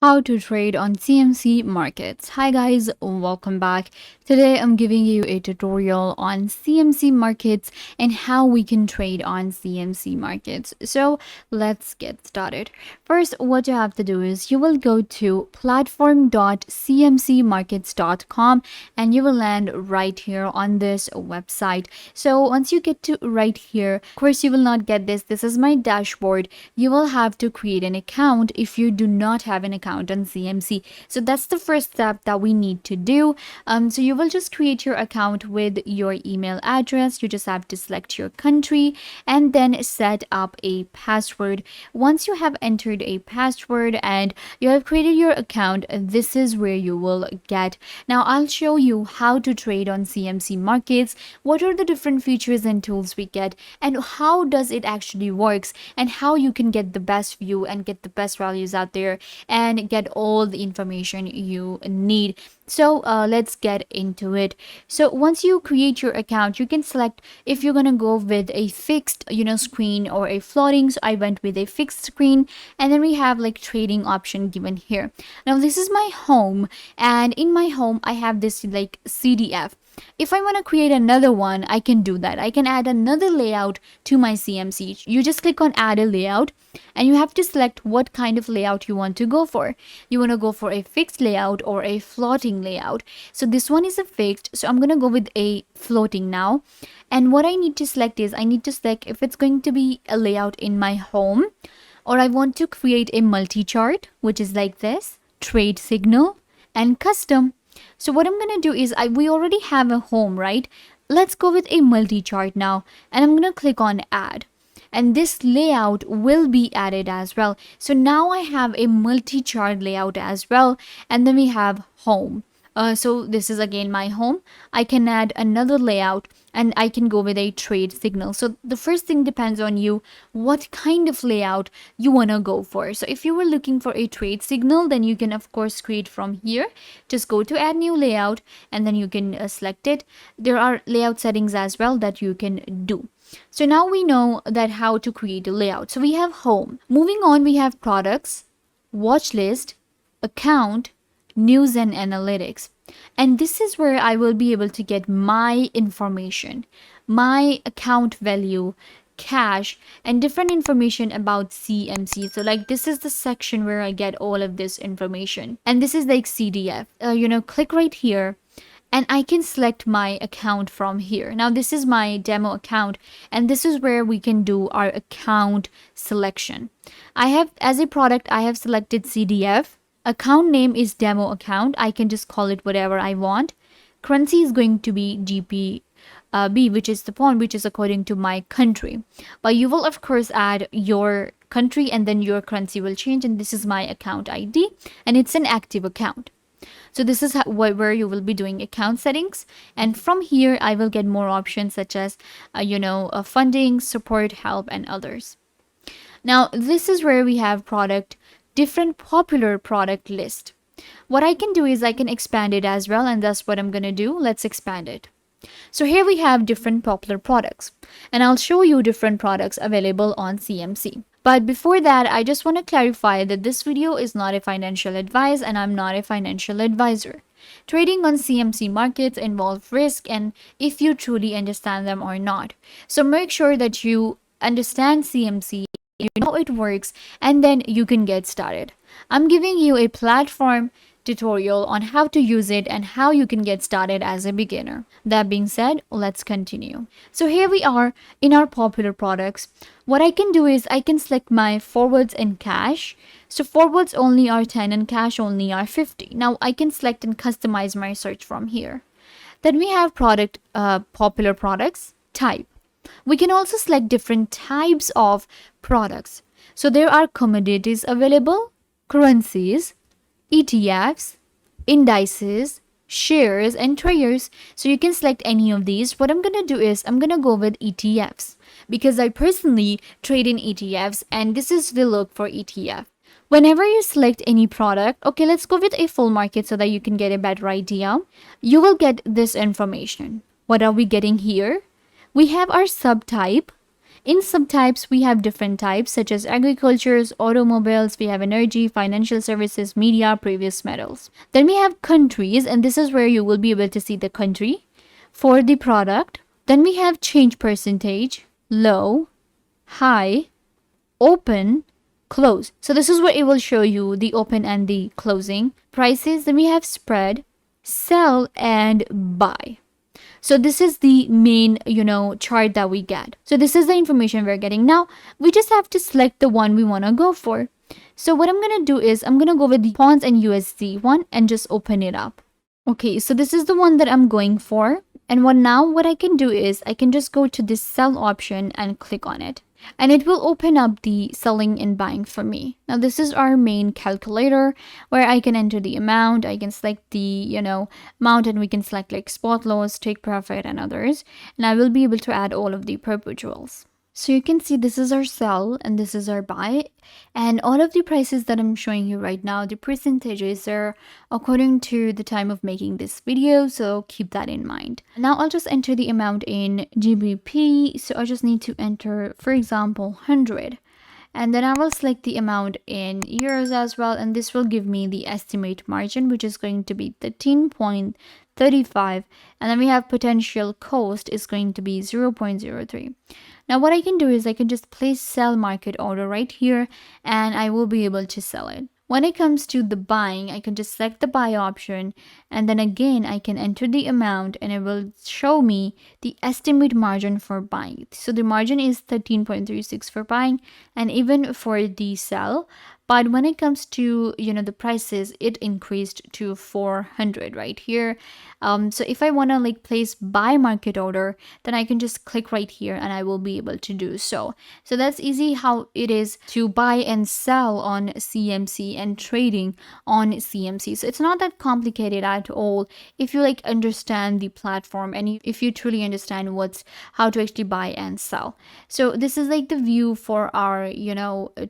How to trade on CMC markets. Hi guys, welcome back. Today I'm giving you a tutorial on CMC markets and how we can trade on CMC markets. So let's get started. First, what you have to do is you will go to platform.cmcmarkets.com and you will land right here on this website. So once you get to right here, of course you will not get this. This is my dashboard. You will have to create an account if you do not have an account on CMC. So that's the first step that we need to do. So you will just create your account with your email address. You just have to select your country and then set up a password. Once you have entered a password and you have created your account, this is where you will get. Now I'll show you how to trade on CMC markets, what are the different features and tools we get, and how does it actually works, and how you can get the best view and get the best values out there and get all the information you need. So let's get into it. So once you create your account, you can select if you're gonna go with a fixed screen or a floating. So I went with a fixed screen, and then we have like trading option given here. Now this is my home, and in my home I have this like CDF. If I want to create another one, I can do that. I can add another layout to my CMC. You just click on add a layout and you have to select what kind of layout you want to go for. You want to go for a fixed layout or a floating layout. So this one is a fixed, so I'm going to go with a floating now. And what I need to select is I need to select if it's going to be a layout in my home, or I want to create a multi-chart, which is like this, trade signal and custom. So what I'm gonna do is we already have a home, right? Let's go with a multi-chart now, and I'm gonna click on add, and this layout will be added as well. So now I have a multi-chart layout as well, and then we have home. So this is again my home. I can add another layout and I can go with a trade signal. So the first thing depends on you what kind of layout you want to go for. So if you were looking for a trade signal, then you can of course create from here. Just go to add new layout and then you can select it. There are layout settings as well that you can do. So now we know that how to create a layout. So we have home. Moving on, we have products, watch list, account, news and analytics. And this is where I will be able to get my information, my account value, cash, and different information about CMC. So like this is the section where I get all of this information. And this is like CDF. Click right here and I can select my account from here. Now this is my demo account, and this is where we can do our account selection. I have, as a product, I have selected CDF. Account name is demo account. I can just call it whatever I want. Currency is going to be GBP, which is the pound, which is according to my country. But you will of course add your country and then your currency will change. And this is my account ID, and it's an active account. So this is where you will be doing account settings, and from here I will get more options such as funding, support, help, and others. Now this is where we have product, different popular product list. What I can do is I can expand it as well, and that's what I'm going to do. Let's expand it. So here we have different popular products, and I'll show you different products available on CMC. But before that, I just want to clarify that this video is not a financial advice and I'm not a financial advisor. Trading on CMC markets involve risk, and if you truly understand them or not. So make sure that you understand CMC, you know it works, and then you can get started. I'm giving you a platform tutorial on how to use it and how you can get started as a beginner. That being said, let's continue. So here we are in our popular products. What I can do is I can select my forwards and cash. So forwards only are 10 and cash only are 50. Now I can select and customize my search from here. Then we have popular products type. We can also select different types of products. So there are commodities available, currencies, ETFs, indices, shares, and traders. So you can select any of these. What I'm going to do is I'm going to go with ETFs because I personally trade in ETFs, and this is the look for ETF. Whenever you select any product, okay, let's go with a full market so that you can get a better idea. You will get this information. What are we getting here? We have our subtype, In subtypes, we have different types such as agricultures, automobiles, we have energy, financial services, media, previous metals. Then we have countries, and this is where you will be able to see the country for the product. Then we have change percentage, low, high, open, close. So this is where it will show you the open and the closing prices. Then we have spread, sell, and buy. So this is the main, chart that we get. So this is the information we're getting. Now, we just have to select the one we want to go for. So what I'm going to do is I'm going to go with the Ponds and USD one and just open it up. Okay, so this is the one that I'm going for. And what I can do is I can just go to this sell option and click on it. And it will open up the selling and buying for me. Now this is our main calculator where I can enter the amount. I can select the, amount, and we can select like spot loss, take profit, and others. And I will be able to add all of the perpetuals. So you can see this is our sell and this is our buy, and all of the prices that I'm showing you right now, the percentages are according to the time of making this video, so keep that in mind. Now I'll just enter the amount in GBP, so I just need to enter, for example, 100. And then I will select the amount in euros as well, and this will give me the estimate margin, which is going to be 13.35, and then we have potential cost is going to be 0.03. Now what I can do is I can just place sell market order right here, and I will be able to sell it. When it comes to the buying, I can just select the buy option, and then again I can enter the amount, and it will show me the estimate margin for buying. So the margin is 13.36 for buying, and even for the sell. But when it comes to, the prices, it increased to 400 right here. So if I want to like place buy market order, then I can just click right here and I will be able to do so. So that's easy how it is to buy and sell on CMC and trading on CMC. So it's not that complicated at all if you like understand the platform and if you truly understand how to actually buy and sell. So this is like the view for our,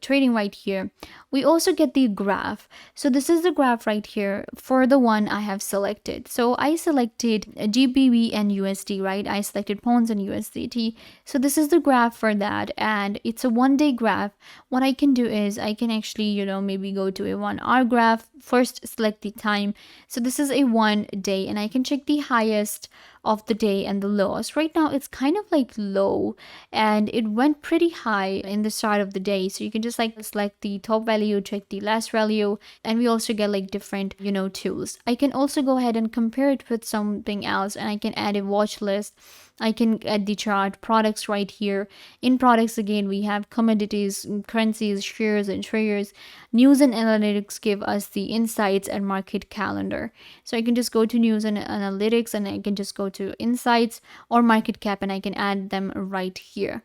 trading right here. We also get the graph. So this is the graph right here for the one I have selected. So I selected GBP and USD, right? I selected pounds and USDT. So this is the graph for that, and it's a 1-day graph. What I can do is I can actually, maybe go to a 1-hour graph. First select the time. So this is a 1 day, and I can check the highest of the day and the lowest. Right now it's kind of like low, and it went pretty high in the start of the day. So you can just like select the top value, check the last value, and we also get like different, tools. I can also go ahead and compare it with something else, and I can add a watch list. I can add the chart, products right here. In products, again, we have commodities, currencies, shares, and traders. News and analytics give us the insights and market calendar. So I can just go to news and analytics, and I can just go to insights or market cap, and I can add them right here.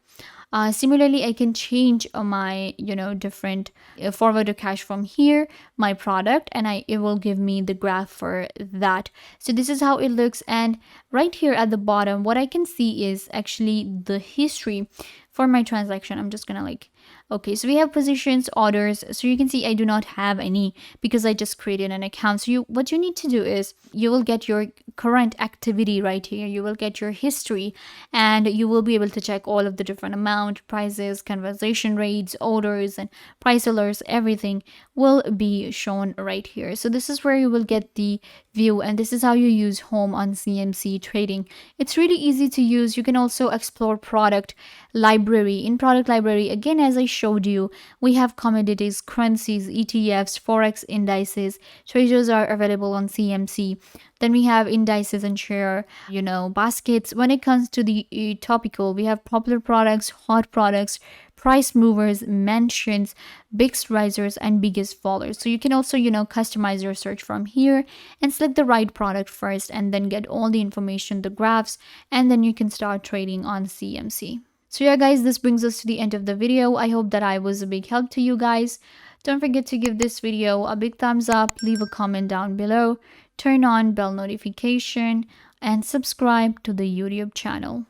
Similarly, I can change my, different forward to cash from here, my product, and it will give me the graph for that. So this is how it looks. And right here at the bottom, what I can see is actually the history for my transaction. I'm just gonna okay, so we have positions, orders. So you can see I do not have any because I just created an account. So what you need to do is you will get your current activity right here. You will get your history, and you will be able to check all of the different amount, prices, conversion rates, orders, and price alerts. Everything will be shown right here. So this is where you will get the view, and this is how you use home on CMC trading. It's really easy to use. You can also explore product library. In product library, again, as I showed you, we have commodities, currencies, ETFs, forex indices. Traders are available on CMC. Then we have indices and share, baskets. When it comes to the topical, we have popular products, hot products, price movers, mentions, biggest risers, and biggest fallers. So you can also, customize your search from here and select the right product first, and then get all the information, the graphs, and then you can start trading on CMC. So yeah, guys, this brings us to the end of the video. I hope that I was a big help to you guys. Don't forget to give this video a big thumbs up, leave a comment down below, turn on bell notification, and subscribe to the YouTube channel.